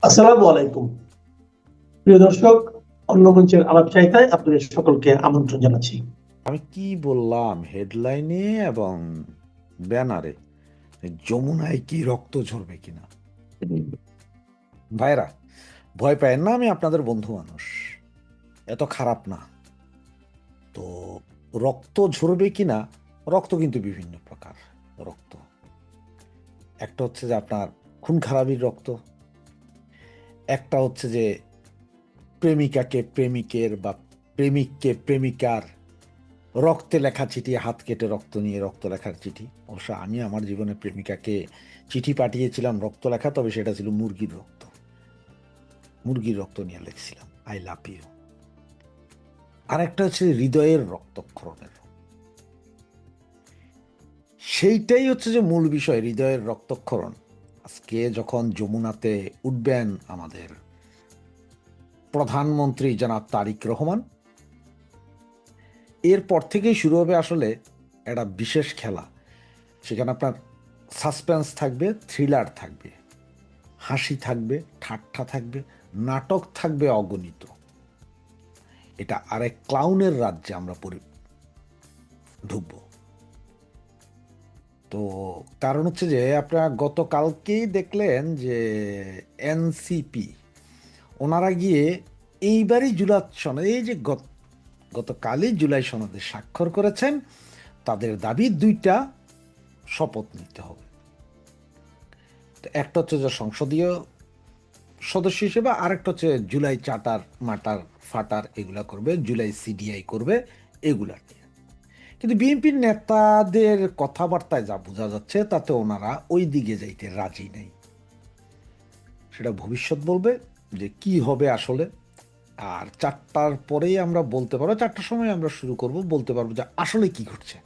আসসালামু আলাইকুম। প্রিয় দর্শক, অন্য মঞ্চের আলাপ চাইতায় আপনাদের সকলকে আমন্ত্রণ জানাচ্ছি। আমি কি বললাম হেডলাইনে এবং ব্যানারে? যমুনায় কি রক্ত ঝরবে কিনা? ভাইরা, ভয় পায় না, আমি আপনাদের বন্ধু মানুষ, এত খারাপ না তো। রক্ত ঝরবে কিনা? রক্ত কিন্তু বিভিন্ন প্রকার রক্ত। একটা হচ্ছে যে আপনার খুন খারাপির রক্ত, একটা হচ্ছে যে প্রেমিকাকে প্রেমিকের বা প্রেমিককে প্রেমিকার রক্তে লেখা চিঠি, হাত কেটে রক্ত নিয়ে রক্ত লেখার চিঠি। অবশ্য আমি আমার জীবনে প্রেমিকাকে চিঠি পাঠিয়েছিলাম রক্ত লেখা, তবে সেটা ছিল মুরগির রক্ত। মুরগির রক্ত নিয়ে লিখছিলাম আই লাভ ইউ। আর একটা হচ্ছে হৃদয়ের রক্তক্ষরণের, সেইটাই হচ্ছে যে মূল বিষয়, হৃদয়ের রক্তক্ষরণ। আজকে যখন যমুনাতে উঠবেন আমাদের প্রধানমন্ত্রী জনাব তারেক রহমান, এরপর থেকেই শুরু হবে আসলে একটা বিশেষ খেলা। সেখানে আপনার সাসপেন্স থাকবে, থ্রিলার থাকবে, হাসি থাকবে, ঠাট্টা থাকবে, নাটক থাকবে অগণিত। এটা আরেক ক্লাউনের রাজ্যে আমরা ঢুকবো। তো কারণ হচ্ছে যে আপনারা গতকালকেই দেখলেন যে এনসিপি ওনারা গিয়ে এইবারই জুলাই সনদ, এই যে গতকালই জুলাই সনদে স্বাক্ষর করেছেন। তাদের দাবি দুইটা, শপথ নিতে হবে। তো একটা হচ্ছে যে সংসদীয় সদস্য হিসেবে, আরেকটা হচ্ছে জুলাই চার্টার মাটার ফাটার এগুলা করবে, জুলাই সিডিআই করবে, এগুলা নিয়ে। কিন্তু বিএনপির নেতাদের কথাবার্তায় যা বোঝা যাচ্ছে তাতে ওনারা ওই দিকে যাইতে রাজি নেই। সেটা ভবিষ্যৎ বলবে যে কি হবে আসলে। আর 4টার পরেই আমরা বলতে পারবো, 4টার সময় আমরা শুরু করব, বলতে পারবো যে আসলে কি ঘটছে,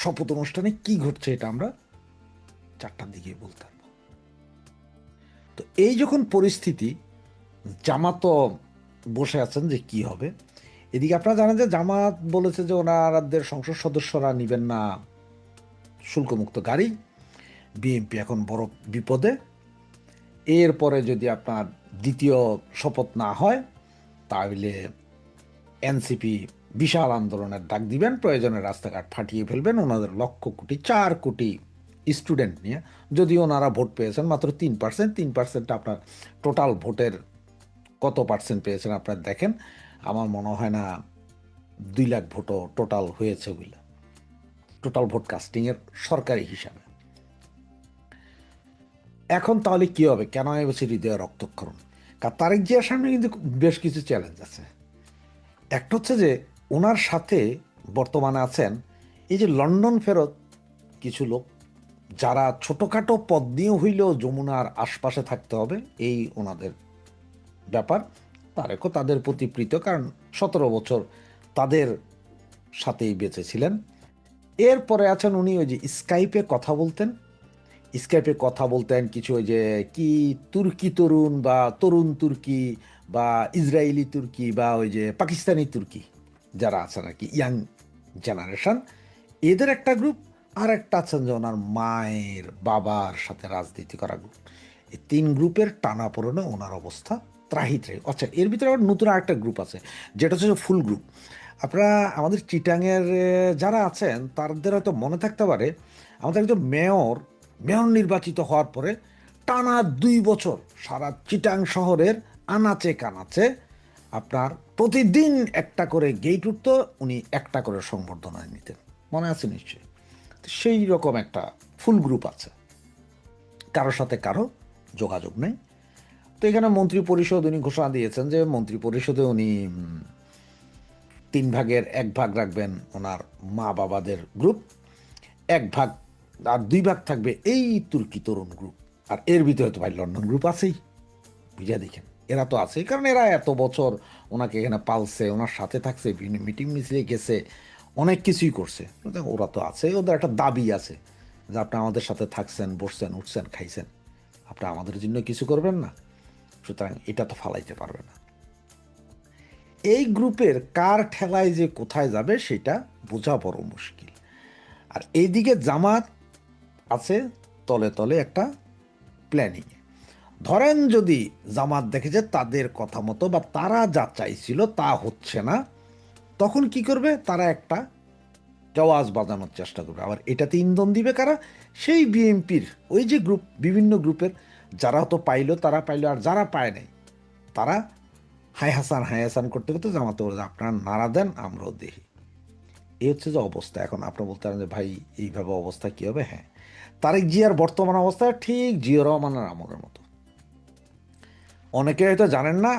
শপথ অনুষ্ঠানে কি ঘটছে, এটা আমরা 4টার দিকে বলতে পারবো। তো এই যখন পরিস্থিতি, জামাতও বসে আছেন যে কি হবে। এদিকে আপনারা জানেন যে জামাত বলেছে যে ওনাদের সংসদ সদস্যরা নিবেন না শুল্কমুক্ত গাড়ি। বিএনপি এখন বড় বিপদে। এরপরে যদি আপনার দ্বিতীয় শপথ না হয়, তাহলে এনসিপি বিশাল আন্দোলনের ডাক দিবেন, প্রয়োজনে রাস্তাঘাট ফাটিয়ে ফেলবেন ওনাদের লক্ষ কোটি 4 কোটি স্টুডেন্ট নিয়ে। যদি ওনারা ভোট পেয়েছেন মাত্র 3%, 3% আপনার টোটাল ভোটের কত পার্সেন্ট পেয়েছেন আপনার দেখেন। আমার মনে হয় না 2 লাখ ভোটও টোটাল হয়েছে, ওইগুলো টোটাল ভোট কাস্টিংয়ের সরকারি হিসাবে। এখন তাহলে কি হবে? কেন আমি বলছি হৃদয় রক্তক্ষরণ? কারণ তারেক জিয়ার সামনে কিন্তু বেশ কিছু চ্যালেঞ্জ আছে। একটা হচ্ছে যে ওনার সাথে বর্তমানে আছেন এই যে লন্ডন ফেরত কিছু লোক, যারা ছোটোখাটো পদ নিয়ে হইলেও যমুনার আশপাশে থাকতে হবে, এই ওনাদের ব্যাপার। তারেকও তাদের প্রতি প্রীত, কারণ 17 বছর তাদের সাথেই বেঁচে ছিলেন। এরপরে আছেন উনি ওই যে স্কাইপে কথা বলতেন, স্কাইপে কথা বলতেন কিছু ওই যে কি তুর্কি তরুণ বা তরুণ তুর্কি বা ইসরায়েলি তুর্কি বা ওই যে পাকিস্তানি তুর্কি যারা আছেন আর কি, ইয়াং জেনারেশন, এদের একটা গ্রুপ। আর একটা আছেন যে ওনার মায়ের বাবার সাথে রাজনীতি করা গ্রুপ। এই 3 গ্রুপের টানাপোড়েনে ওনার অবস্থা ত্রাহি ত্রাহি। আচ্ছা, এর ভিতরে আবার নতুন আরেকটা গ্রুপ আছে, যেটা হচ্ছে ফুল গ্রুপ। আপনারা আমাদের চিটাংয়ের যারা আছেন তাদের হয়তো মনে থাকতে পারে, আমাদের একজন মেয়র মেয়র নির্বাচিত হওয়ার পরে টানা 2 বছর সারা চিটাং শহরের আনাচে কানাচে আপনার প্রতিদিন একটা করে গেট উঠত, উনি একটা করে সংবর্ধনা নিতেন, মনে আছে নিশ্চয়ই। তো সেই রকম একটা ফুল গ্রুপ আছে, কারোর সাথে কারো যোগাযোগ নেই। তো এখানে মন্ত্রী পরিষদ উনি ঘোষণা দিয়েছেন যে মন্ত্রী পরিষদে উনি 3 ভাগের 1 ভাগ রাখবেন ওনার মা বাবাদের গ্রুপ, 1 ভাগ আর 2 ভাগ থাকবে এই তুর্কি তরুণ গ্রুপ। আর এর ভিতরে তো ভাই লন্ডন গ্রুপ আছেই, বুঝা দেখেন, এরা তো আছেই, কারণ এরা এত বছর ওনাকে এখানে পালছে, ওনার সাথে থাকছে, বিভিন্ন মিটিং মিছিলে গেছে, অনেক কিছুই করছে। ওরা তো আছে, ওদের একটা দাবি আছে যে আপনি আমাদের সাথে থাকছেন, বসছেন, উঠছেন, খাইছেন, আপনি আমাদের জন্য কিছু করবেন না, সুতরাং এটা তো ফালাইতে পারবে না। এই গ্রুপের কার ঠেলায় যে কোথায় যাবে সেটা বোঝা বড় মুশকিল। আর এইদিকে জামাত আছে তলে তলে একটা প্ল্যানিংয়ে। ধরেন যদি জামাত দেখে যে তাদের কথা মতো বা তারা যা চাইছিল তা হচ্ছে না, তখন কি করবে? তারা একটা আওয়াজ বাজানোর চেষ্টা করবে। আবার এটাতে ইন্ধন দিবে কারা? সেই বিএনপির ওই যে গ্রুপ, বিভিন্ন গ্রুপের যারা তো পাইলো তারা পাইলো, আর যারা পায় নাই তারা হাই হাসান করতে করতে জামাতে বলে আপনারা নাড়া দেন, আমরাও দেখি। এই হচ্ছে যে অবস্থা। এখন আপনারা বলতে পারেন যে ভাই এইভাবে অবস্থা কী হবে? হ্যাঁ, তারেক জিয়ার বর্তমান অবস্থা ঠিক জিয়াউর রহমানের আমলের মতো। অনেকে হয়তো জানেন না,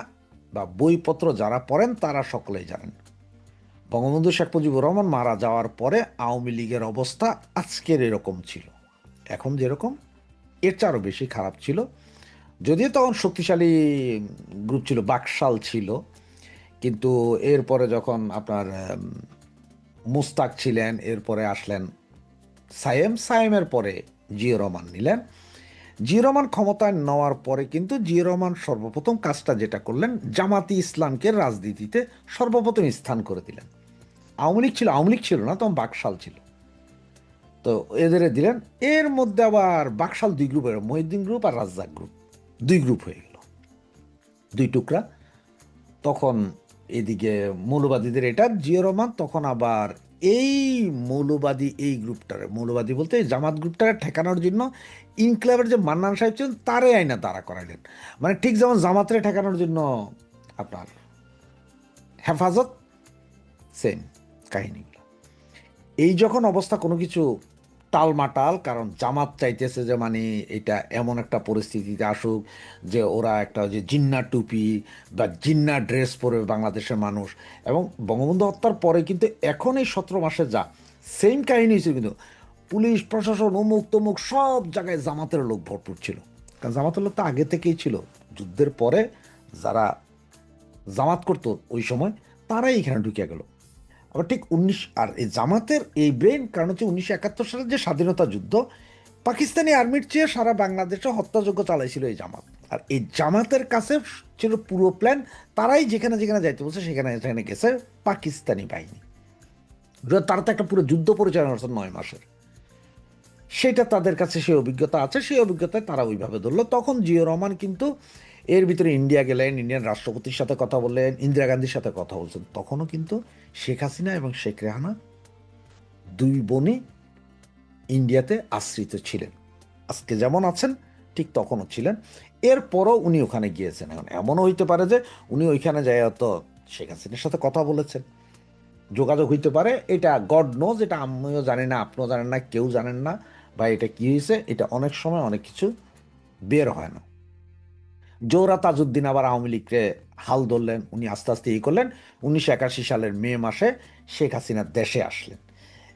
বা বইপত্র যারা পড়েন তারা সকলেই জানেন, বঙ্গবন্ধু শেখ মুজিবুর রহমান মারা যাওয়ার পরে আওয়ামী লীগের অবস্থা আজকের এরকম ছিল, এখন যেরকম এর চেয়ে আরও বেশি খারাপ ছিল। যদিও তখন শক্তিশালী গ্রুপ ছিল, বাকশাল ছিল, কিন্তু এরপরে যখন আপনার মুস্তাক ছিলেন, এরপরে আসলেন সায়েমের পরে জিয়াউর রহমান নিলেন। জিয়াউর রহমান ক্ষমতায় নেওয়ার পরে কিন্তু জিয়াউর রহমান সর্বপ্রথম কাজটা যেটা করলেন, জামাতি ইসলামকে রাজনীতিতে সর্বপ্রথম স্থান করে দিলেন। আওয়ামী লীগ ছিল না, তখন বাকশাল ছিল, তো এদের দিলেন। এর মধ্যে আবার বাকশাল দুই গ্রুপের, মহিউদ্দিন গ্রুপ আর রাজ্জাক গ্রুপ, দুই গ্রুপ হয়ে গেল, দুই টুকরা। তখন এদিকে মৌলবাদীদের এটা জিয়াউর রহমান তখন আবার এই মৌলবাদী এই গ্রুপটারে, মৌলবাদী বলতে এই জামাত গ্রুপটারে ঠেকানোর জন্য ইনকলাবের যে মান্নান সাহেব ছিলেন তারে আইনা দাঁড়া করাইলেন। মানে ঠিক যেমন জামাতরে ঠেকানোর জন্য আপনার হেফাজত, সেম কাহিনীগুলো। এই যখন অবস্থা, কোনো কিছু টালমাটাল, কারণ জামাত চাইতেছে যে মানে এটা এমন একটা পরিস্থিতিতে আসুক যে ওরা একটা যে জিন্না টুপি বা জিন্না ড্রেস পরে বাংলাদেশের মানুষ। এবং বঙ্গবন্ধু হত্যার পরে কিন্তু এখন এই 17 মাসে যা সেম কাহিনী হয়েছিল, কিন্তু পুলিশ প্রশাসন অমুক তমুক সব জায়গায় জামাতের লোক ভরপুর ছিল, কারণ জামাতের লোক তো আগে থেকেই ছিল। যুদ্ধের পরে যারা জামাত করতো ওই সময় তারাই এখানে ঢুকে গেল। আবার ঠিক আর এই জামাতের এই ব্রেন, কারণ হচ্ছে 1971 সালের যে স্বাধীনতা যুদ্ধ, পাকিস্তানি আর্মির চেয়ে সারা বাংলাদেশে হত্যাযজ্ঞ চালাইছিল এই জামাত। আর এই জামাতের কাছে ছিল পুরো প্ল্যান, তারাই যেখানে যেখানে যাইতে বলছে সেখানে সেখানে গেছে পাকিস্তানি বাহিনী। তারা তো একটা পুরো যুদ্ধ পরিচালনা করছে 9 মাসের, সেটা তাদের কাছে সেই অভিজ্ঞতা আছে, সেই অভিজ্ঞতায় তারা ওইভাবে ধরলো। তখন জিয়াউর রহমান কিন্তু এর ভিতরে ইন্ডিয়া গেলেন, ইন্ডিয়ান রাষ্ট্রপতির সাথে কথা বললেন, ইন্দিরা গান্ধীর সাথে কথা বলছেন। তখনও কিন্তু শেখ হাসিনা এবং শেখ রেহানা দুই বোনই ইন্ডিয়াতে আশ্রিত ছিলেন, আজকে যেমন আছেন ঠিক তখনও ছিলেন। এরপরও উনি ওখানে গিয়েছেন। এখন এমনও হইতে পারে যে উনি ওইখানে যাই হয়তো শেখ হাসিনার সাথে কথা বলেছেন, যোগাযোগ হইতে পারে, এটা গড নোজ, এটা আমিও জানি না, আপনিও জানেন না, কেউ জানেন না। বা এটা কী হয়েছে, এটা অনেক সময় অনেক কিছু বের হয় না। জোহরা তাজউদ্দিন আবার আওয়ামী লীগকে হাল ধরলেন, উনি আস্তে আস্তে এই করলেন। 1981 সালের মে মাসে শেখ হাসিনা দেশে আসলেন।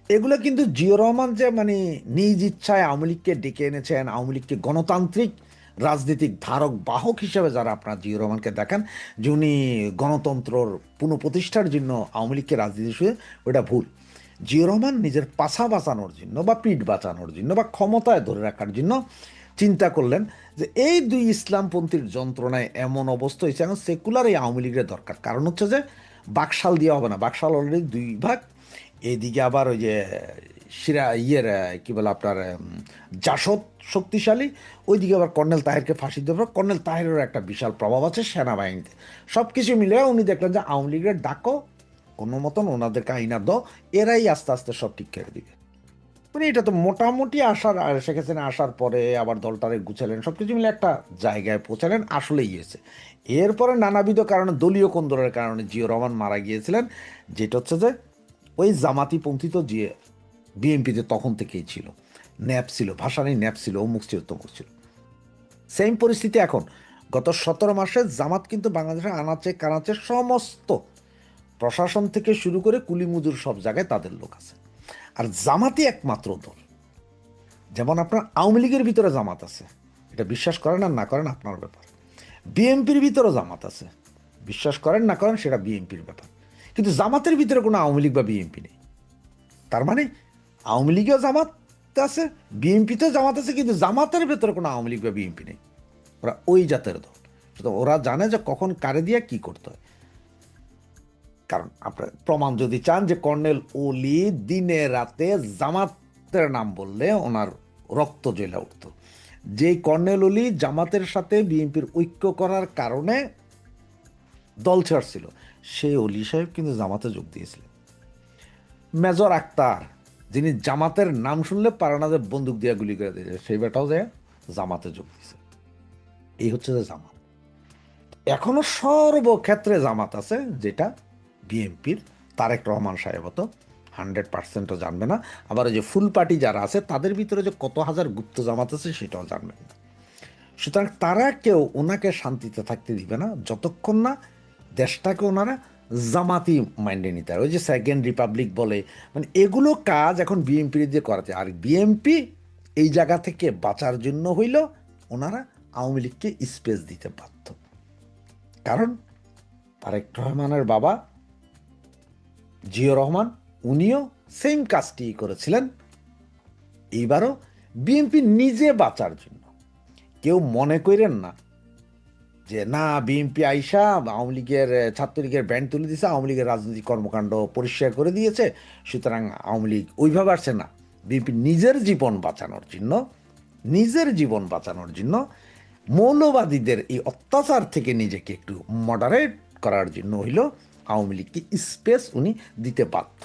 এগুলো কিন্তু জিয়াউর রহমান যে মানে নিজ ইচ্ছায় আওয়ামী লীগকে ডেকে এনেছেন, আওয়ামী লীগকে গণতান্ত্রিক রাজনীতিক ধারক বাহক হিসেবে যারা আপনার জিয়াউর রহমানকে দেখেন যে উনি গণতন্ত্রর পুনঃপ্রতিষ্ঠার জন্য আওয়ামী লীগকে রাজনীতি শুয়ে, ওটা ভুল। জিয়াউর রহমান নিজের পাছা বাঁচানোর জন্য বা পিঠ বাঁচানোর জন্য বা ক্ষমতায় ধরে রাখার জন্য চিন্তা করলেন যে এই দুই ইসলামপন্থীর যন্ত্রণায় এমন অবস্থা হয়েছে, এখন সেকুলার এই আওয়ামী লীগের দরকার। কারণ হচ্ছে যে বাকশাল দেওয়া হবে না, বাকশাল অলরেডি 2 ভাগ। এইদিকে আবার ওই যে কি বলে আপনার জাসদ শক্তিশালী, ওইদিকে আবার কর্নেল তাহেরকে ফাঁসি দেওয়ার পর কর্নেল তাহেরেরও একটা বিশাল প্রভাব আছে সেনাবাহিনীতে। সব কিছু মিলে উনি দেখলেন যে আওয়ামী লীগের ডাকো কোনো মতন ওনাদেরকে আইনা দাও, এরাই আস্তে আস্তে সব ঠিক করে দিবে। মানে এটা তো মোটামুটি শেখ হাসিনা আসার পরে আবার দলটারে গুছালেন, সব কিছু মিলে একটা জায়গায় পৌঁছালেন, আসলেই গিয়েছে। এরপরে নানাবিধ কারণে, দলীয় কোন্দলের কারণে জিয়াউর রহমান মারা গিয়েছিলেন, যেটা হচ্ছে যে ওই জামাতিপন্থী তো যে বিএনপিতে তখন থেকেই ছিল, ন্যাপ ছিল, ভাসানী ন্যাপ ছিল, অমুক ছিল তমুক ছিল। সেম পরিস্থিতি এখন। গত 17 মাসে জামাত কিন্তু বাংলাদেশের আনাচে কানাচে সমস্ত প্রশাসন থেকে শুরু করে কুলি মজুর সব জায়গায় তাদের লোক আছে। আর জামাতই একমাত্র দল, যেমন আপনার আওয়ামী লীগের ভিতরে জামাত আছে, এটা বিশ্বাস করেন আর না করেন আপনার ব্যাপার। বিএনপির ভিতরে জামাত আছে, বিশ্বাস করেন না করেন সেটা বিএনপির ব্যাপার। কিন্তু জামাতের ভিতরে কোনো আওয়ামী লীগ বা বিএনপি নেই। তার মানে আওয়ামী লীগেও জামাত আছে, বিএনপিতেও জামাত আছে, কিন্তু জামাতের ভেতরে কোনো আওয়ামী লীগ বা বিএনপি নেই। ওরা ওই জাতের দল, সুতরাং ওরা জানে যে কখন কারে দিয়ে কি করতে হয়। কারণ আপনার প্রমাণ যদি চান যে কর্নেল ওলি দিনে রাতে জামাতের নাম বললে ওনার রক্ত জ্বলে উঠত, যে কর্নেল ওলি জামাতের সাথে বিএনপির ঐক্য করার কারণে দল ছাড়ছিল, সেই ওলি সাহেব কিন্তু জামাতে যোগ দিয়েছিলেন। মেজর আক্তার, যিনি জামাতের নাম শুনলে পারে না যে বন্দুক দিয়ে গুলি করে দিয়েছে, সেই বেটাও যে জামাতে যোগ দিয়েছে। এই হচ্ছে যে জামাত। এখনো সর্বক্ষেত্রে জামাত আছে, যেটা বিএনপির তারেক রহমান সাহেব তো 100%ও জানবে না। আবার ওই যে ফুল পার্টি যারা আছে তাদের ভিতরে যে কত হাজার গুপ্ত জামাত আছে সেটাও জানবেন না। সুতরাং তারা কেউ ওনাকে শান্তিতে থাকতে দিবে না যতক্ষণ না দেশটাকে ওনারা জামাতি মাইন্ডে নিতে হয়। ওই যে সেকেন্ড রিপাবলিক বলে, মানে এগুলো কাজ এখন বিএনপির দিয়ে করাতে। আর বিএনপি এই জায়গা থেকে বাঁচার জন্য হইল ওনারা আওয়ামী লীগকে স্পেস দিতে বাধ্য। কারণ তারেক রহমানের বাবা জিয়া রহমান উনিও সেম কাজটি করেছিলেন। এইবারও বিএনপি নিজে বাঁচার জন্য, কেউ মনে করেন না যে না বিএনপি আইসা আওয়ামী লীগের ছাত্রলীগের ব্যান্ড তুলে দিয়েছে, আওয়ামী লীগের রাজনৈতিক কর্মকাণ্ড পরিষ্কার করে দিয়েছে, সুতরাং আওয়ামী লীগ ওইভাবে আসছে না। বিএনপি নিজের জীবন বাঁচানোর জন্য মৌলবাদীদের এই অত্যাচার থেকে নিজেকে একটু মডারেট করার জন্য হইল আওয়ামী লীগকে স্পেস উনি দিতে বাধ্য।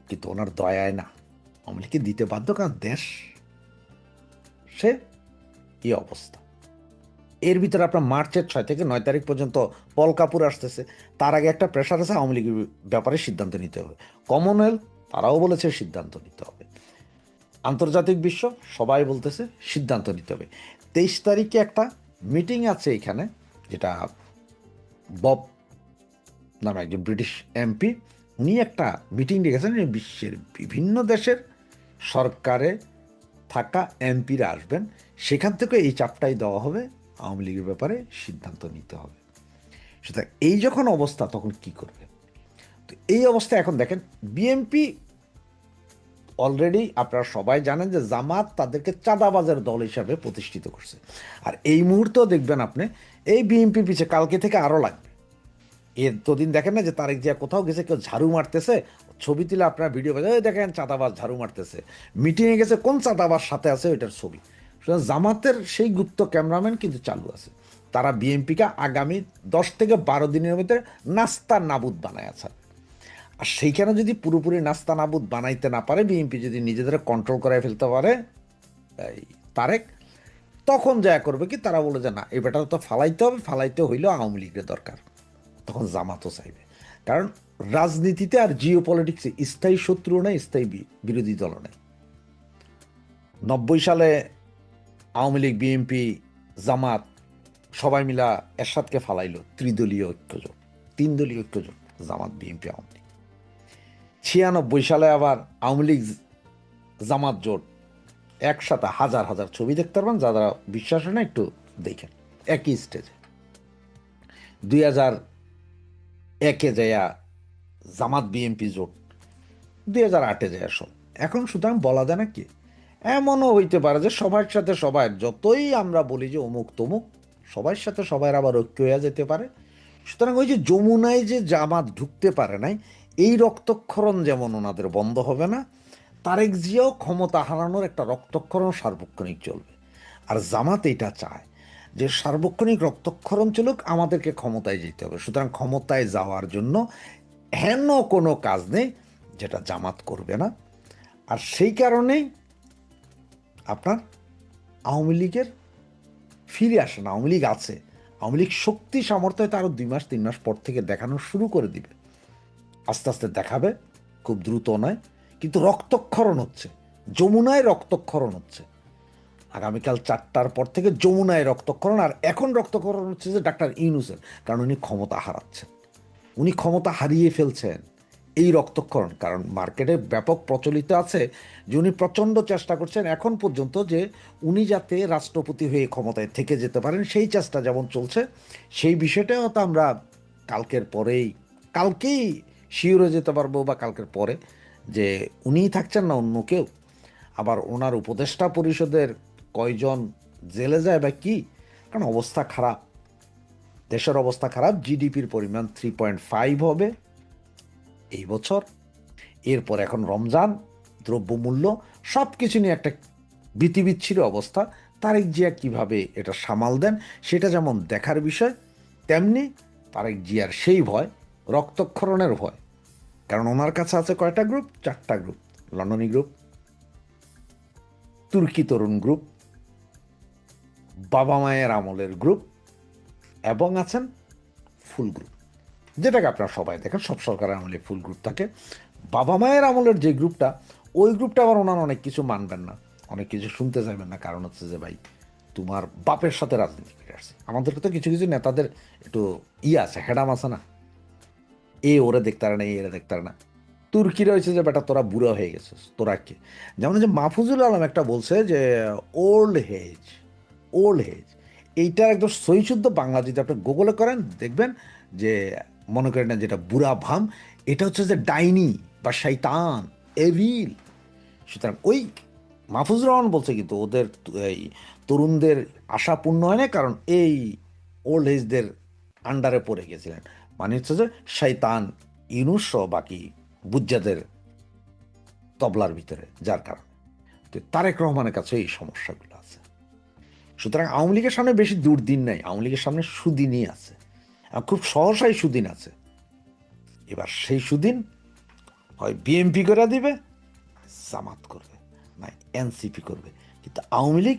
কিন্তু ওনার দয়ায় না, আওয়ামী লীগকে দিতে বাধ্য, কারণ দেশ সে এই অবস্থা। এর ভিতরে আপনার মার্চের 6 থেকে 9 তারিখ পর্যন্ত পল কাপুর আসতেছে। তার আগে একটা প্রেশার আছে, আওয়ামী লীগের ব্যাপারে সিদ্ধান্ত নিতে হবে। কমনওয়েলথ তারাও বলেছে সিদ্ধান্ত নিতে হবে। আন্তর্জাতিক বিশ্ব সবাই বলতেছে সিদ্ধান্ত নিতে হবে। 23 তারিখে একটা মিটিং আছে এখানে, যেটা বব নামে একজন ব্রিটিশ এমপি, উনি একটা মিটিং ডেকেছেন। বিশ্বের বিভিন্ন দেশের সরকারে থাকা এমপিরা আসবেন, সেখান থেকে এই চাপটাই দেওয়া হবে, আওয়ামী লীগের ব্যাপারে সিদ্ধান্ত নিতে হবে। সুতরাং এই যখন অবস্থা তখন কি করবে? তো এই অবস্থায় এখন দেখেন বিএনপি অলরেডি, আপনারা সবাই জানেন যে জামাত তাদেরকে চাঁদাবাজের দল হিসাবে প্রতিষ্ঠিত করছে। আর এই মুহূর্তেও দেখবেন আপনি এই বিএনপি পিছে কালকে থেকে আরও লাগবে। এতদিন দেখেন না যে তারেক জিয়া কোথাও গেছে, কেউ ঝাড়ু মারতেছে, ছবি তুলে আপনারা ভিডিও দেখেন চাঁদাবাজ ঝাড়ু মারতেছে, মিটিংয়ে গেছে কোন চাঁদাবাজ সাথে আছে ওইটার ছবি। সুতরাং জামাতের সেই গুপ্ত ক্যামেরাম্যান কিন্তু চালু আছে। তারা বিএনপিকে আগামী 10 থেকে 12 দিনের মধ্যে নাস্তা নাবুদ বানায় আছে। আর সেইখানে যদি পুরোপুরি নাস্তা নাবুদ বানাইতে না পারে, বিএনপি যদি নিজেদের কন্ট্রোল করে ফেলতে পারে এই তারেক, তখন যা করবে কি, তারা বলে যে না এই ব্যাপারটা তো ফালাইতে হবে, ফালাইতে হইলেও আওয়ামী লীগের দরকার। তখন জামাতও চাইবে, কারণ রাজনীতিতে আর জিও পলিটিক্সে স্থায়ী শত্রু নেই, স্থায়ী বিরোধী দল নেই। 90 সালে আওয়ামী লীগ, বিএনপি, জামাত সবাই মিলা এরশাদকে ফালাইলো ত্রিদলীয় ঐক্যজোট, 3 দলীয় ঐক্যজোট, জামাত, বিএনপি, আওয়ামী লীগ। 96 সালে আবার আওয়ামী লীগ জামাত জোট একসাথে, হাজার হাজার ছবি দেখতে পারবেন, যারা বিশ্বাস হয় না একটু দেখেন, একই স্টেজে। 2001-এ যাইয়া জামাত বিএনপি জোট, 2008-এ যাইয়া সব। এখন সুতরাং বলা যায় না কি, এমনও হইতে পারে যে সবার সাথে সবাই, যতই আমরা বলি যে অমুক তমুক, সবার সাথে সবাই আবার ঐক্য হয়ে যেতে পারে। সুতরাং ওই যে যমুনায় যে জামাত ঢুকতে পারে নাই, এই রক্তক্ষরণ যেমন ওনাদের বন্ধ হবে না, তারেক জিয়াও ক্ষমতা হারানোর একটা রক্তক্ষরণ সার্বক্ষণিক চলবে। আর জামাত এটা চায় যে সার্বক্ষণিক রক্তক্ষরণ চলুক, আমাদেরকে ক্ষমতায় যেতে হবে। সুতরাং ক্ষমতায় যাওয়ার জন্য হেন কোনো কাজ নেই যেটা জামাত করবে না। আর সেই কারণেই আপনার আওয়ামী লীগের ফিরে আসে না। আওয়ামী লীগ আছে, আওয়ামী লীগ শক্তি সামর্থ্য হয়তো আরও 2 মাস 3 মাস পর থেকে দেখানো শুরু করে দিবে, আস্তে আস্তে দেখাবে, খুব দ্রুত নয়। কিন্তু রক্তক্ষরণ হচ্ছে, যমুনায় রক্তক্ষরণ হচ্ছে। আগামীকাল 4টার পর থেকে যমুনায় রক্তক্ষরণ। আর এখন রক্তক্ষরণ হচ্ছে যে ডাক্তার ইউনূসের, কারণ উনি ক্ষমতা হারাচ্ছেন, উনি ক্ষমতা হারিয়ে ফেলছেন। এই রক্তক্ষরণ, কারণ মার্কেটে ব্যাপক প্রচলিত আছে যে উনি প্রচণ্ড চেষ্টা করছেন এখন পর্যন্ত যে উনি যাতে রাষ্ট্রপতি হয়ে ক্ষমতায় থেকে যেতে পারেন, সেই চেষ্টা যেমন চলছে, সেই বিষয়টাও তো আমরা কালকেই শিওর হয়ে যেতে পারবো, বা কালকের পরে, যে উনিই থাকছেন না অন্য কেউ। আবার ওনার উপদেষ্টা পরিষদের কয়জন জেলে যায় বা কি, কারণ অবস্থা খারাপ, দেশের অবস্থা খারাপ। জিডিপির পরিমাণ 3.5 হবে এই বছর। এরপর এখন রমজান, দ্রব্যমূল্য, সব কিছু নিয়ে একটা বিতিবিচ্ছির অবস্থা, তারেক জিয়া কিভাবে এটা সামাল দেন সেটা যেমন দেখার বিষয়, তেমনি তারেক জিয়ার সেই ভয়, রক্তক্ষরণের ভয়। কারণ ওনার কাছে আছে কয়টা গ্রুপ? 4টা গ্রুপ। লন্ডনী গ্রুপ, তুর্কি তরুণ গ্রুপ, বাবা মায়ের আমলের গ্রুপ, এবং আছেন ফুল গ্রুপ, যেটাকে আপনারা সবাই দেখেন, সব সরকারের আমলে ফুল গ্রুপ থাকে। বাবা মায়ের আমলের যে গ্রুপটা, ওই গ্রুপটা আবার ওনার অনেক কিছু মানবেন না, অনেক কিছু শুনতে চাইবেন না। কারণ হচ্ছে যে ভাই, তোমার বাপের সাথে রাজনীতি করে আসছে। আমাদেরকে তো কিছু কিছু নেতাদের একটু আছে, হেডাম আছে না, ওরে দেখতে পারে না, এরা দেখতে পারে না। তুর্কিরা হয়েছে যে বেটা তোরা বুড়ো হয়ে গেছিস, তোরা কে? যেমন যে মাহফুজুল আলম একটা বলছে যে ওল্ড হেজ, ওল্ড হেজ, এইটার একদম সহি শুদ্ধ বাংলা যদি আপনি গুগলে করেন দেখবেন যে, মনে করেন না যেটা বুড়া ভাম, এটা হচ্ছে যে ডাইনি বা শয়তান, এভিল। সুতরাং ওই মাহফুজুর রহমান বলছে কিন্তু ওদের এই তরুণদের আশা পূর্ণ হয় না, কারণ এই ওল্ড এজদের আন্ডারে পড়ে গেছিলেন। মানে হচ্ছে যে শয়তান ইউনুস সহ বাকি বুজ্জাদের তবলার ভিতরে, যার কারণে তো তারেক রহমানের কাছে এই সমস্যাগুলো আছে। সুতরাং আওয়ামী লীগের সামনে বেশি দুর্দিন নাই, আওয়ামী লীগের সামনে সুদিনই আছে, আর খুব সহসাই সুদিন আছে। এবার সেই সুদিন হয় বিএমপি করে দিবে, জামাত করবে, না এনসিপি করবে। কিন্তু আওয়ামী লীগ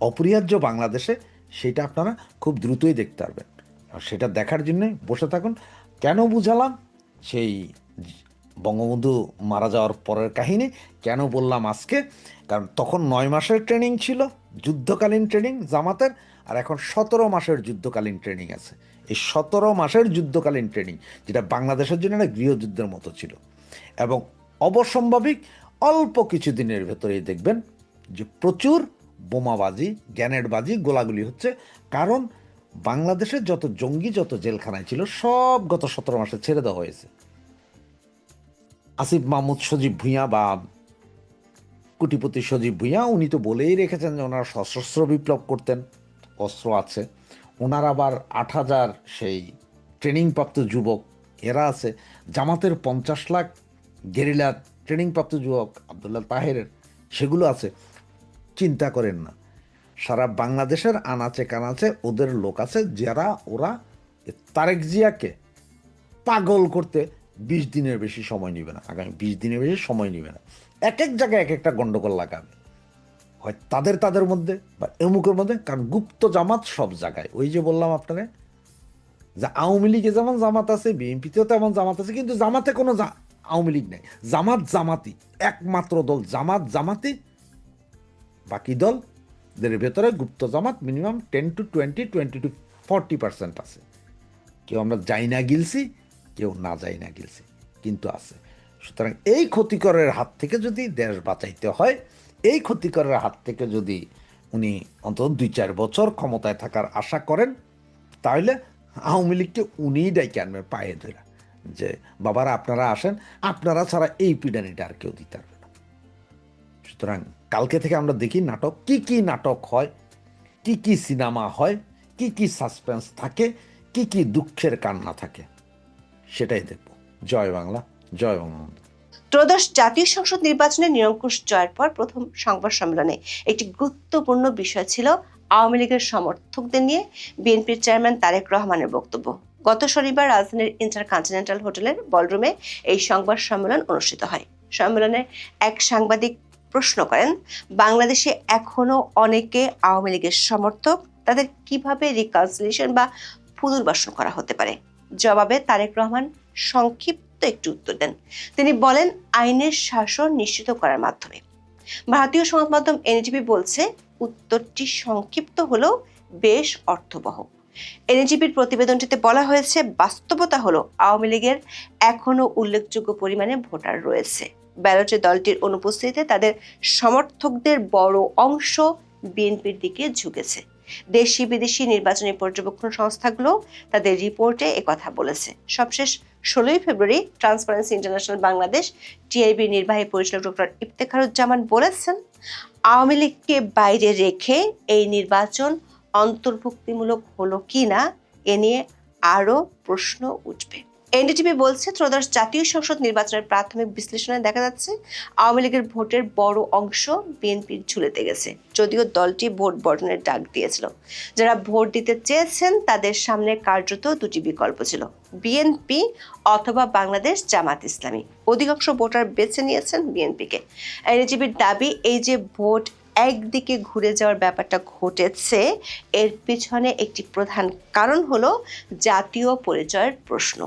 অপরিহার্য বাংলাদেশে, সেটা আপনারা খুব দ্রুতই দেখতে পারবেন। আর সেটা দেখার জন্য বসে থাকুন। কেন বুঝালাম সেই বঙ্গবন্ধু মারা যাওয়ার পরের কাহিনী, কেন বললাম আজকে? কারণ তখন 9 মাসের ট্রেনিং ছিল, যুদ্ধকালীন ট্রেনিং জামাতের, আর এখন 17 মাসের যুদ্ধকালীন ট্রেনিং আছে। এই 17 মাসের যুদ্ধকালীন ট্রেনিং, যেটা বাংলাদেশের জন্য একটা গৃহযুদ্ধের মতো ছিল, এবং অবসম্ভাবিক অল্প কিছু দিনের ভেতরেই দেখবেন যে প্রচুর বোমাবাজি, গ্যানেডবাজি, গোলাগুলি হচ্ছে। কারণ বাংলাদেশের যত জঙ্গি, যত জেলখানায় ছিল, সব গত 17 মাসে ছেড়ে দেওয়া হয়েছে। আসিফ মাহমুদ সজীব ভুঁইয়া বা কোটিপতি সজীব ভুঁইয়া, উনি তো বলেই রেখেছেন যে ওনারা সশস্ত্র বিপ্লব করতেন, অস্ত্র আছে। ওনার আবার 8,000 সেই ট্রেনিংপ্রাপ্ত যুবক এরা আছে। জামাতের 50 লাখ গেরিলা ট্রেনিংপ্রাপ্ত যুবক আবদুল্লাহ তাহেরের, সেগুলো আছে। চিন্তা করেন না, সারা বাংলাদেশের আনাচে কানাচে ওদের লোক আছে, যারা ওরা তারেক জিয়াকে পাগল করতে 20 দিনের বেশি সময় নেবে না, আগামী 20 দিনের বেশি সময় নেবে না। এক এক জায়গায় এক একটা গন্ডগোল লাগাবে, হয় তাদের মধ্যে বা এমুকের মধ্যে। কারণ গুপ্ত জামাত সব জায়গায়। ওই যে বললাম আপনারা যে আওয়ামী লীগে যেমন জামাত আছে, বিএনপিতেও তেমন জামাত আছে, কিন্তু জামাতে কোনো আওয়ামী লীগ নেই। জামাত জামাতি, একমাত্র দল জামাত জামাতি। বাকি দলদের ভেতরে গুপ্ত জামাত মিনিমাম 10 to 20, 20 to 40% আছে। কেউ আমরা যাই না গিলছি, কেউ না যাই না গিলছি, কিন্তু আছে। সুতরাং এই ক্ষতিকরের হাত থেকে যদি দেশ বাঁচাইতে হয়, এই ক্ষতিকরের হাত থেকে যদি উনি অন্তত 2-4 বছর ক্ষমতায় থাকার আশা করেন, তাহলে আওয়ামী লীগকে উনিই ডাইকে আনবেন পায়ে ধরে, যে বাবারা আপনারা আসেন, আপনারা ছাড়া এই পিডানিটা আর কেউ দিতে পারবে না। সুতরাং কালকে থেকে আমরা দেখি নাটক, কি নাটক হয়, কি সিনেমা হয়, কি সাসপেন্স থাকে, কি দুঃখের কান্না থাকে, সেটাই দেখব। জয় বাংলা, জয় বঙ্গবন্ধু। ত্রয়োদশ জাতীয় সংসদ নির্বাচনে নিরঙ্কুশ জয়ের পর প্রথম সংবাদ সম্মেলনে একটি গুরুত্বপূর্ণ বিষয় ছিল আওয়ামী লীগের সমর্থকদের নিয়ে বিএনপির চেয়ারম্যান তারেক রহমানের বক্তব্য। গত শনিবার রাজধানীর ইন্টারকন্টিনেন্টাল হোটেলের বলরুমে এই সংবাদ সম্মেলন অনুষ্ঠিত হয়। সম্মেলনে এক সাংবাদিক প্রশ্ন করেন, বাংলাদেশে এখনো অনেকে আওয়ামী লীগের সমর্থক, তাদের কিভাবে রিকনসিলিয়েশন বা পুনর্বাসন করা হতে পারে? জবাবে তারেক রহমান সংক্ষিপ্ত একটু উত্তর দেন। তিনি বলেন, আইনের শাসন নিশ্চিত করার মাধ্যমে। ভারতীয় সংবাদ মাধ্যম এনডিটিভি বলছে, উত্তরটি সংক্ষিপ্ত হলেও বেশ অর্থবহ। এনডিটিভির প্রতিবেদনটিতে বলা হয়েছে, বাস্তবতা হলো আওয়ামী লীগের এখনো উল্লেখযোগ্য পরিমাণে ভোটার রয়েছে। ব্যালটে দলটির অনুপস্থিতিতে তাদের সমর্থকদের বড় অংশ বিএনপির দিকে ঝুঁকেছে। দেশি বিদেশি নির্বাচনী পর্যবেক্ষণ সংস্থাগুলো তাদের রিপোর্টে একথা বলেছে। সবশেষ 16 ফেব্রুয়ারি ট্রান্সপারেন্সি ইন্টারন্যাশনাল বাংলাদেশ টিআইবি নির্বাহী পরিচালক ডক্টর ইফতেখারুজ্জামান বলেছেন, আওয়ামী লীগকে বাইরে রেখে এই নির্বাচন অন্তর্ভুক্তিমূলক হলো কিনা এ নিয়ে আরো প্রশ্ন উঠবে। এনডিটিভি বলছে ত্রয়োদশ জাতীয় সংসদ নির্বাচনের প্রাথমিক বিশ্লেষণে দেখা যাচ্ছে আওয়ামী লীগের ভোটের বড় অংশ বিএনপির ঝুলেতে গেছে, যদিও দলটি ভোট বর্জনের ডাক দিয়েছিল। যারা ভোট দিতে চেয়েছেন তাদের সামনে কার্যত দুটি বিকল্প ছিল, বিএনপি অথবা বাংলাদেশ জামাত ইসলামী। অধিকাংশ ভোটার বেছে নিয়েছেন বিএনপিকে। এনডিটিভির দাবি, এই যে ভোট একদিকে ঘুরে যাওয়ার ব্যাপারটা ঘটেছে, এর পিছনে একটি প্রধান কারণ হলো জাতীয় পরিচয়ের প্রশ্ন।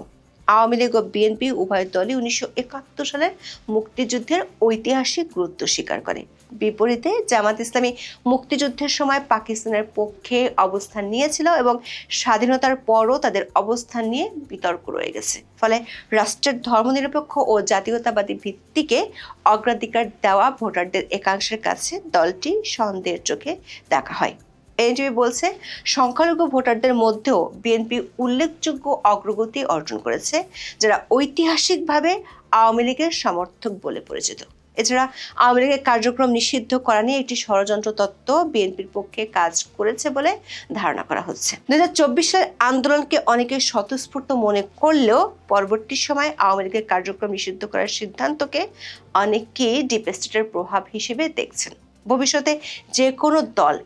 আওয়ামী লীগ ও বিএনপি উভয় দলই 1971 সালের মুক্তিযুদ্ধের ঐতিহাসিক গুরুত্ব স্বীকার করে। বিপরীতে জামাত ইসলামী মুক্তিযুদ্ধের সময় পাকিস্তানের পক্ষে অবস্থান নিয়েছিল এবং স্বাধীনতার পরও তাদের অবস্থান নিয়ে বিতর্ক রয়ে গেছে। ফলে রাষ্ট্রের ধর্মনিরপেক্ষ ও জাতীয়তাবাদী ভিত্তিকে অগ্রাধিকার দেওয়া ভোটারদের একাংশের কাছে দলটি সন্দেহের চোখে দেখা হয়। এনডিটিভি বলছে, সংখ্যালঘু ভোটারদের মধ্যেও বিএনপি উল্লেখযোগ্য অগ্রগতি অর্জন করেছে, যারা ঐতিহাসিকভাবে আওয়ামী লীগের সমর্থক বলে পরিচিত। এছাড়া আওয়ামী লীগের কার্যক্রম নিষিদ্ধ করা নিয়ে একটি ষড়যন্ত্র তত্ত্ব বিএনপির পক্ষে কাজ করেছে বলে ধারণা করা হচ্ছে। 2024 সালের আন্দোলনকে অনেকে স্বতঃস্ফূর্ত মনে করলেও পরবর্তী সময়ে আওয়ামী লীগের কার্যক্রম নিষিদ্ধ করার সিদ্ধান্তকে অনেকেই ডিপ স্টেটের প্রভাব হিসেবে দেখছেন। ভবিষ্যতে যে কোনো দল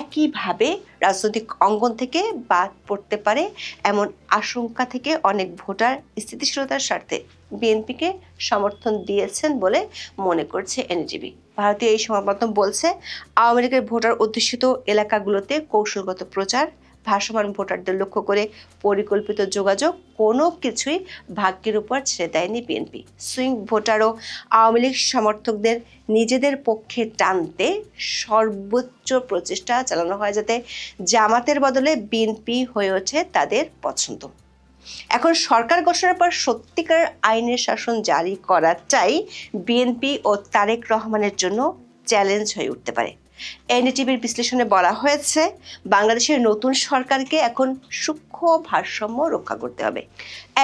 একইভাবে রাজনৈতিক অঙ্গন থেকে বাদ পড়তে পারে, এমন আশঙ্কা থেকে অনেক ভোটার স্থিতিশীলতার স্বার্থে বিএনপিকে সমর্থন দিয়েছেন বলে মনে করছে এনডিটিভি। ভারতীয় এই সংবাদমাধ্যম বলছে, আওয়ামী লীগের ভোটার অধ্যুষিত এলাকাগুলোতে কৌশলগত প্রচার, ভাসমান ভোটারদের লক্ষ্য করে পরিকল্পিত যোগাযোগ, কোনো কিছুই ভাগ্যের উপর ছেড়ে দেয়নি বিএনপি। সুইং ভোটার ও আওয়ামী লীগ সমর্থকদের নিজেদের পক্ষে টানতে সর্বোচ্চ প্রচেষ্টা চালানো হয়, যাতে জামাতের বদলে বিএনপি হয়ে ওঠে তাদের পছন্দ। এখন সরকার গঠনের পর সত্যিকার আইনের শাসন জারি করাটাই বিএনপি ও তারেক রহমানের জন্য চ্যালেঞ্জ হয়ে উঠতে পারে। এনডিটিভির বিশ্লেষণে বলা হয়েছে, বাংলাদেশের নতুন সরকারকে এখন সূক্ষ্ম ভারসাম্য রক্ষা করতে হবে।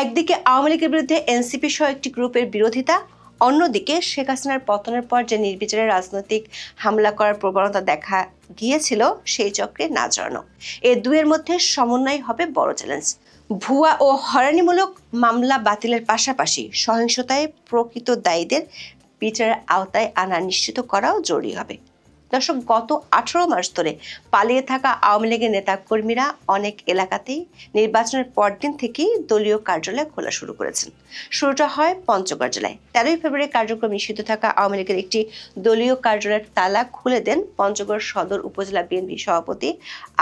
একদিকে আওয়ামী লীগের বিরুদ্ধে এনসিপি সহ একটি গ্রুপের বিরোধিতা, অন্যদিকে শেখ হাসিনার পতনের পর যে নির্বিচারে রাজনৈতিক হামলা করার প্রবণতা দেখা গিয়েছিল, সেই চক্রে না জড়ানো। এই দুয়ের মধ্যে সমন্বয় হবে বড় চ্যালেঞ্জ। ভুয়া ও হয়রানিমূলক মামলা বাতিলের পাশাপাশি সহিংসতায় প্রকৃত দায়ীদের বিচারের আওতায় আনা নিশ্চিত করাও জরুরি হবে। দর্শক, গত 18 মাস ধরে পালিয়ে থাকা আওয়ামী লীগের নেতাকর্মীরা অনেক এলাকাতেই নির্বাচনের পরদিন থেকেই দলীয় কার্যালয় খোলা শুরু করেছেন। শুরুটা হয় পঞ্চগড় জেলায়। 13 ফেব্রুয়ারি কার্যক্রম নিষিদ্ধ থাকা আওয়ামী লীগের একটি দলীয় কার্যালয়ের তালা খুলে দেন পঞ্চগড় সদর উপজেলা বিএনপি সভাপতি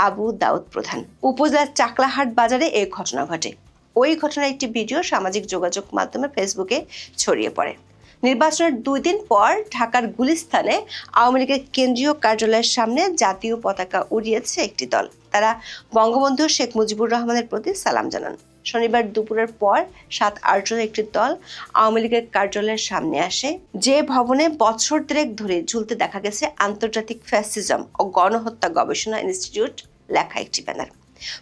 আবু দাউদ প্রধান। উপজেলার চাকলাহাট বাজারে এই ঘটনা ঘটে। ওই ঘটনার একটি ভিডিও সামাজিক যোগাযোগ মাধ্যমে ফেসবুকে ছড়িয়ে পড়ে। নির্বাচনের 2 দিন পর ঢাকার গুলিস্তানে আওয়ামী লীগের কেন্দ্রীয় কার্যালয়ের সামনে জাতীয় পতাকা উড়িয়েছে একটি দল। তারা বঙ্গবন্ধু শেখ মুজিবুর রহমানের প্রতি সালাম জানান। শনিবার দুপুরের পর 7-8 জনের একটি দল আওয়ামী লীগের কার্যালয়ের সামনে আসে, যে ভবনে বছর 3 ধরে ঝুলতে দেখা গেছে আন্তর্জাতিক ফ্যাসিজম ও গণহত্যা গবেষণা ইনস্টিটিউট লেখা একটি ব্যানার।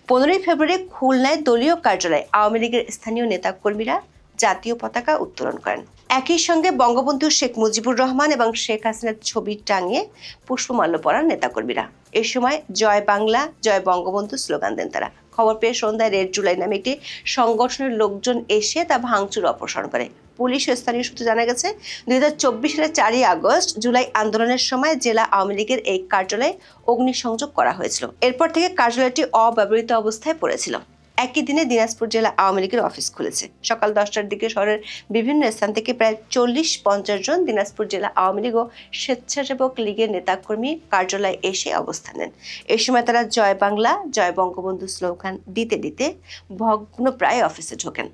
15 ফেব্রুয়ারি খুলনায় দলীয় কার্যালয়ে আওয়ামী লীগের স্থানীয় নেতাকর্মীরা জাতীয় পতাকা উত্তোলন করেন। একই সঙ্গে বঙ্গবন্ধু শেখ মুজিবুর রহমান এবং শেখ হাসিনার ছবি টাঙিয়ে পুষ্পমাল্য পরান নেতাকর্মীরা। এই সময় জয় বাংলা, জয় বঙ্গবন্ধু স্লোগান দেন তারা। খবর পেয়ে সন্ধ্যায় রেড জুলাই নামে একটি সংগঠনের লোকজন এসে তা ভাঙচুর অপসারণ করে। পুলিশ ও স্থানীয় সূত্রে জানা গেছে, 2024 সালের 4 আগস্ট জুলাই আন্দোলনের সময় জেলা আওয়ামী লীগের এই কার্যালয়ে অগ্নিসংযোগ করা হয়েছিল। এরপর থেকে কার্যালয়টি অব্যবহৃত অবস্থায় পড়েছিল। একই দিনে দিনাজপুর জেলা আওয়ামী লীগের অফিস খুলেছে। সকাল 10টার দিকে শহরের বিভিন্ন স্থান থেকে প্রায় 40-50 জন দিনাজপুর জেলা আওয়ামী লীগ ও স্বেচ্ছাসেবক লীগের নেতাকর্মী কার্যালয়ে এসে অবস্থান নেন। এই সময় তারা জয় বাংলা, জয় বঙ্গবন্ধু স্লোগান দিতে দিতে ভগ্নপ্রায় অফিসে ঢোকেন।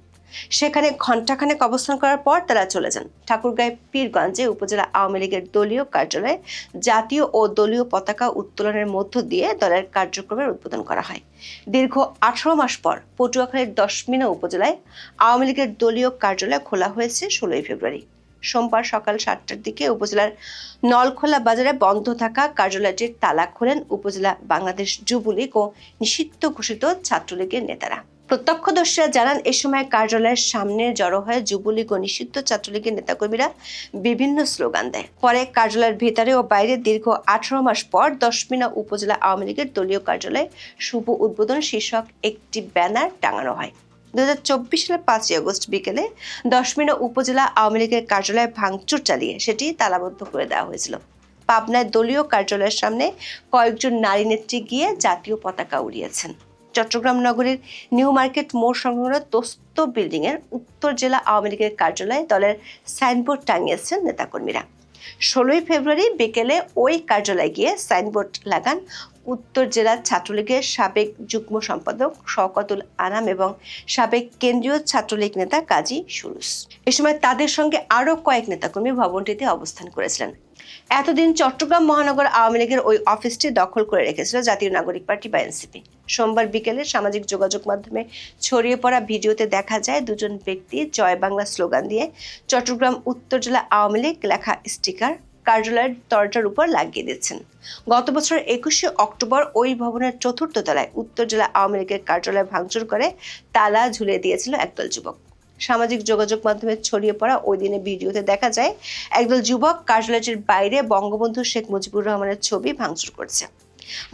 সেখানে ঘণ্টাখানেক অবস্থান করার পর তারা চলে যান। ঠাকুরগাঁও পীরগঞ্জে উপজেলা আওয়ামী লীগের দলীয় কার্যালয়ে জাতীয় ও দলীয় পতাকা উত্তোলনের মধ্য দিয়ে দলের কার্যক্রমের উদ্বোধন করা হয়। দীর্ঘ 18 মাস পর পটুয়াখালীর 10মিনা উপজেলায় আওয়ামী লীগের দলীয় কার্যালয় খোলা হয়েছে 16 ফেব্রুয়ারি। সোমবার সকাল 7টার দিকে উপজেলার নলখোলা বাজারে বন্ধ থাকা কার্যালয়টির তালা খোলেন উপজেলা বাংলাদেশ যুবলীগ ও নিষিদ্ধ ঘোষিত ছাত্রলীগের নেতারা। প্রত্যক্ষদর্শীরা জানান, এ সময় কার্যালয়ের সামনে জড়ো হয়ে যুবলীগ ও নিষিদ্ধ ছাত্রলীগের নেতাকর্মীরা বিভিন্ন স্লোগান দেয়। পরে কার্যালয়ের ভেতরে ও বাইরে দীর্ঘ 18 মাস পর 10মিনা উপজেলা আওয়ামী লীগের দলীয় কার্যালয়ে শুভ উদ্বোধন শীর্ষক একটি ব্যানার টাঙানো হয়। সালের 5 আগস্ট বিকেলে 10 মিনা উপজেলা আওয়ামী লীগের কার্যালয়ে ভাঙচুর চালিয়ে সেটি তালাবদ্ধ করে দেওয়া হয়েছিল। পাবনায় দলীয় কার্যালয়ের সামনে কয়েকজন নারী নেত্রী গিয়ে জাতীয় পতাকা উড়িয়েছেন। চট্টগ্রাম নগরীর নিউ মার্কেট মোড় সংলগ্ন দোস্ত বিল্ডিং এর উত্তর জেলা আওয়ামী লীগের কার্যালয়ে দলের সাইনবোর্ড টাঙিয়েছেন নেতাকর্মীরা। 16 ফেব্রুয়ারি বিকেলে ওই কার্যালয়ে গিয়ে সাইনবোর্ড লাগান উত্তর জেলা ছাত্রলীগের সাবেক যুগ্ম সম্পাদক শওকতুল আনাম এবং সাবেক কেন্দ্রীয় ছাত্রলীগ নেতা কাজী সুরুজ। এ সময় তাদের সঙ্গে আরো কয়েক নেতাকর্মী ভবনটিতে অবস্থান করেছিলেন। এতদিন চট্টগ্রাম মহানগর আওয়ামী লীগের ওই অফিসটি দখল করে রেখেছিল জাতীয় নাগরিক পার্টি বা এনসিপি। সোমবার বিকেলে সামাজিক যোগাযোগ মাধ্যমে ছড়িয়ে পড়া ভিডিওতে দেখা যায় দুজন ব্যক্তি জয় বাংলা স্লোগান দিয়ে চট্টগ্রাম উত্তর জেলা আওয়ামী লীগ লেখা স্টিকার কার্যালয়ের দরজার উপর লাগিয়ে দিচ্ছেন। গত বছর 21 অক্টোবর ওই ভবনের 4র্থ তলায় উত্তর জেলা আওয়ামী লীগের কার্যালয় ভাঙচুর করে তালা ঝুলিয়ে দিয়েছিল একদল যুবক। সামাজিক যোগাযোগ মাধ্যমে ছড়িয়ে পড়া ওই দিনের ভিডিওতে দেখা যায় একদল যুবক কার্যালয়টির বাইরে বঙ্গবন্ধু শেখ মুজিবুর রহমানের ছবি ভাঙচুর করছে।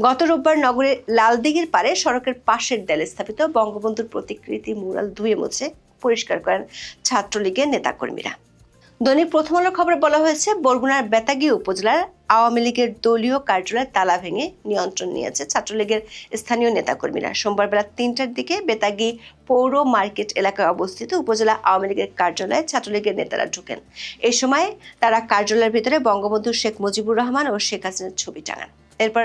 গত রোববার নগরের লালদিঘির পারে সড়কের পাশের দেয়ালে স্থাপিত বঙ্গবন্ধুর প্রতিকৃতি মুরাল ধুয়ে মুছে পরিষ্কার করেন ছাত্রলীগের নেতাকর্মীরা। দৈনিক প্রথম আলোর খবরে বলা হয়েছে, বরগুনার বেতাগী উপজেলার আওয়ামী লীগের দলীয় কার্যালয়ের তালা ভেঙে নিয়ন্ত্রণ নিয়েছে ছাত্রলীগের স্থানীয় নেতাকর্মীরা। সোমবার বেলা 3টার দিকে বেতাগী পৌর মার্কেট এলাকায় অবস্থিত উপজেলা আওয়ামী লীগের কার্যালয়ে ছাত্রলীগের নেতারা ঢুকেন। এই সময় তারা কার্যালয়ের ভিতরে বঙ্গবন্ধু শেখ মুজিবুর রহমান ও শেখ হাসিনার ছবি টাঙান। এরপর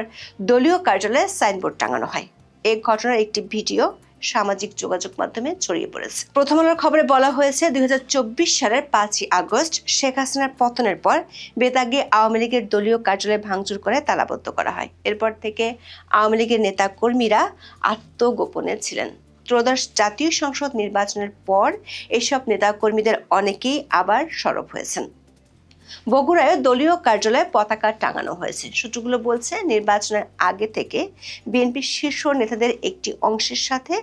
দলীয় কার্যালয়ে সাইনবোর্ড টাঙানো হয়। এই ঘটনার একটি ভিডিও সামাজিক যোগাযোগ মাধ্যমে ছড়িয়ে পড়েছে। প্রথম আলোর খবরে বলা হয়েছে, 2024 সালের 5 আগস্ট শেখ হাসিনার পতনের পর বেতাগী আওয়ামী লীগের দলীয় কার্যালয় ভাঙচুর করে তালাবদ্ধ করা হয়। এরপর থেকে আওয়ামী লীগের নেতা কর্মীরা আত্মগোপনে ছিলেন। ত্রয়োদশ জাতীয় সংসদ নির্বাচনের পর এসব নেতা কর্মীদের অনেকেই আবার সরব হয়েছেন। বগুড়ায় দলীয় কার্যালয়ে পতাকা টাঙানো হয়েছে। সূত্রগুলো বলছে, নির্বাচনের আগে থেকে বিএনপির শীর্ষ নেতাদের একটি অংশের সাথে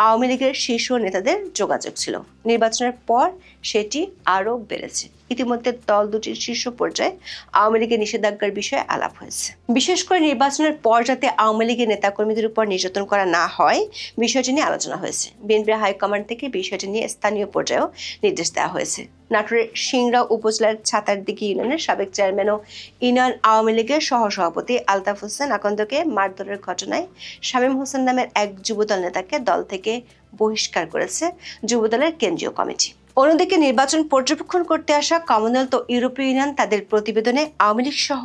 আওয়ামী লীগের শীর্ষ নেতাদের যোগাযোগ ছিল। নির্বাচনের পর সেটি আরও বেড়েছে। ইতিমধ্যে দল দুটির শীর্ষ পর্যায়ে আওয়ামী লীগের নিষেধাজ্ঞার বিষয়ে আলাপ হয়েছে। বিশেষ করে নির্বাচনের পর যাতে আওয়ামী লীগের নেতাকর্মীদের উপর নির্যাতন করা না হয় বিষয়টি নিয়ে আলোচনা হয়েছে। বিএনপির হাইকমান্ড থেকে বিষয়টি নিয়ে স্থানীয় পর্যায়েও নির্দেশ দেওয়া হয়েছে। নাটোরের সিংড়া উপজেলার ছাতারদিঘি ইউনিয়নের সাবেক চেয়ারম্যান ও ইউনিয়ন আওয়ামী লীগের সহসভাপতি আলতাফ হোসেন আকন্দকে মারধরের ঘটনায় শামীম হোসেন নামের এক যুবদল নেতাকে দল থেকে বহিষ্কার করেছে যুবদলের কেন্দ্রীয় কমিটি। অন্যদিকে নির্বাচন পর্যবেক্ষণ করতে আসা কমনওয়েলথ ও ইউরোপীয় ইউনিয়ন তাদের প্রতিবেদনে আওয়ামী লীগ সহ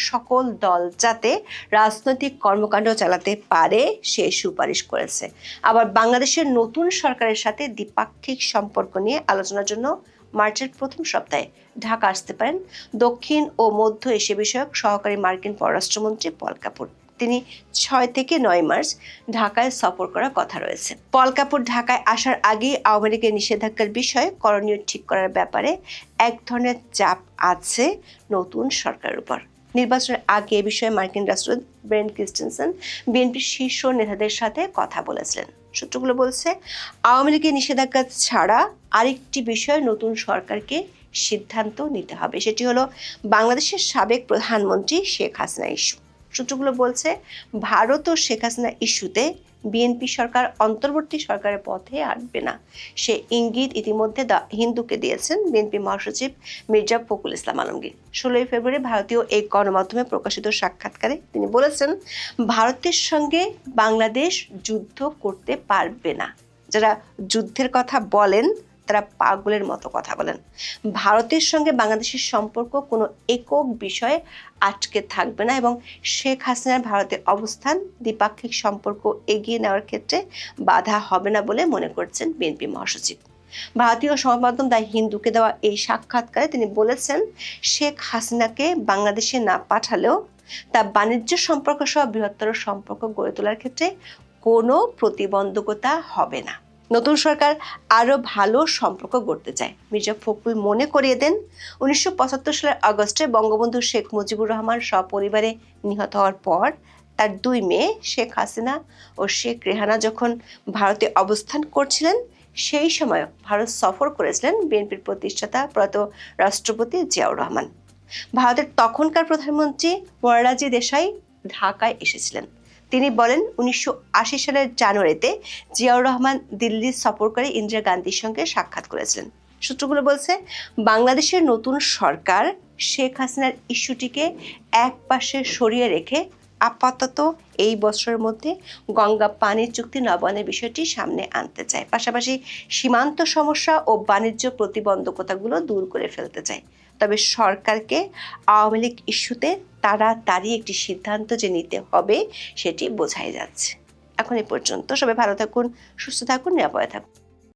সকল দল যাতে রাজনৈতিক কর্মকাণ্ড চালাতে পারে সে সুপারিশ করেছে। আবার বাংলাদেশের নতুন সরকারের সাথে দ্বিপাক্ষিক সম্পর্ক নিয়ে আলোচনার জন্য মার্চের প্রথম সপ্তাহে ঢাকা আসতে পারেন দক্ষিণ ও মধ্য এশিয়া বিষয়ক সহকারী মার্কিন পররাষ্ট্রমন্ত্রী পল কাপুর। তিনি 6 থেকে 9 মার্চ ঢাকায় সফর করার কথা রয়েছে। পল কাপুর ঢাকায় আসার আগেই আওয়ামী লীগের নিষেধাজ্ঞার বিষয়ে করণীয় ঠিক করার ব্যাপারে এক ধরনের চাপ আছে নতুন সরকারের উপর। নির্বাচনের আগে এ বিষয়ে মার্কিন রাষ্ট্রদূত ব্রেন ক্রিস্টেনসেন বিএনপির শীর্ষ নেতাদের সাথে কথা বলেছিলেন। সূত্রগুলো বলছে, আওয়ামী লীগের নিষেধাজ্ঞা ছাড়া আরেকটি বিষয়ে নতুন সরকারকে সিদ্ধান্ত নিতে হবে। সেটি হলো বাংলাদেশের সাবেক প্রধানমন্ত্রী শেখ হাসিনা ইস্যু। সূত্রগুলো বলছে, ভারত ও শেখ হাসিনা ইস্যুতে বিএনপি সরকার অন্তর্বর্তী সরকারের পথে হাঁটবে না সে ইঙ্গিত ইতিমধ্যে দ্য হিন্দুকে দিয়েছেন বিএনপি মহাসচিব মির্জা ফখরুল ইসলাম আলমগীর। 16 ফেব্রুয়ারি ভারতীয় এই গণমাধ্যমে প্রকাশিত সাক্ষাৎকারে তিনি বলেছেন, ভারতের সঙ্গে বাংলাদেশ যুদ্ধ করতে পারবে না। যারা যুদ্ধের কথা বলেন তারা পাগলের মতো কথা বলেন। ভারতের সঙ্গে বাংলাদেশের সম্পর্ক কোনো একক বিষয়ে আটকে থাকবে না এবং শেখ হাসিনার ভারতের অবস্থান দ্বিপাক্ষিক সম্পর্ক এগিয়ে নেওয়ার ক্ষেত্রে বাধা হবে না বলে মনে করছেন বিএনপি মহাসচিব। ভারতীয় সংবাদ মাধ্যম দ্য হিন্দুকে দেওয়া এই সাক্ষাৎকারে তিনি বলেছেন, শেখ হাসিনাকে বাংলাদেশে না পাঠালেও তা বাণিজ্য সম্পর্ক সহ বৃহত্তর সম্পর্ক গড়ে তোলার ক্ষেত্রে কোনো প্রতিবন্ধকতা হবে না। নতুন সরকার আরো ভালো সম্পর্ক গড়তে চায়। মির্জা ফখরুল মনে করিয়ে দেন, 1975 সালের আগস্টে বঙ্গবন্ধু শেখ মুজিবুর রহমান সপরিবারে নিহত হওয়ার পর তার 2 মেয়ে শেখ হাসিনা ও শেখ রেহানা যখন ভারতে অবস্থান করছিলেন সেই সময় ভারত সফর করেছিলেন বিএনপির প্রতিষ্ঠাতা প্রয়াত রাষ্ট্রপতি জিয়াউর রহমান। ভারতের তখনকার প্রধানমন্ত্রী মোরারজি দেশাই ঢাকায় এসেছিলেন। তিনি বলেন 1980 সালের জানুয়ারিতে জিয়াউর রহমান দিল্লি সফর করে ইন্দিরা গান্ধীর সঙ্গে সাক্ষাৎ করেছিলেন। সূত্রগুলো বলছে বাংলাদেশের নতুন সরকার শেখ হাসিনার ইস্যুটিকে একপাশে সরিয়ে রেখে আপাতত এই বছরের মধ্যে গঙ্গা পানি চুক্তি নবায়নের বিষয়টি সামনে আনতে চায়, পাশাপাশি সীমান্ত সমস্যা ও বাণিজ্য প্রতিবন্ধকতাগুলো দূর করে ফেলতে চায়। তবে সরকারকে আওয়ামী লীগ ইস্যুতে তাড়াতাড়ি একটি সিদ্ধান্ত যে নিতে হবে সেটি বোঝাই যাচ্ছে। এখন এ পর্যন্ত। সবাই ভালো থাকুন, সুস্থ থাকুন, নিরাপদে থাকুন।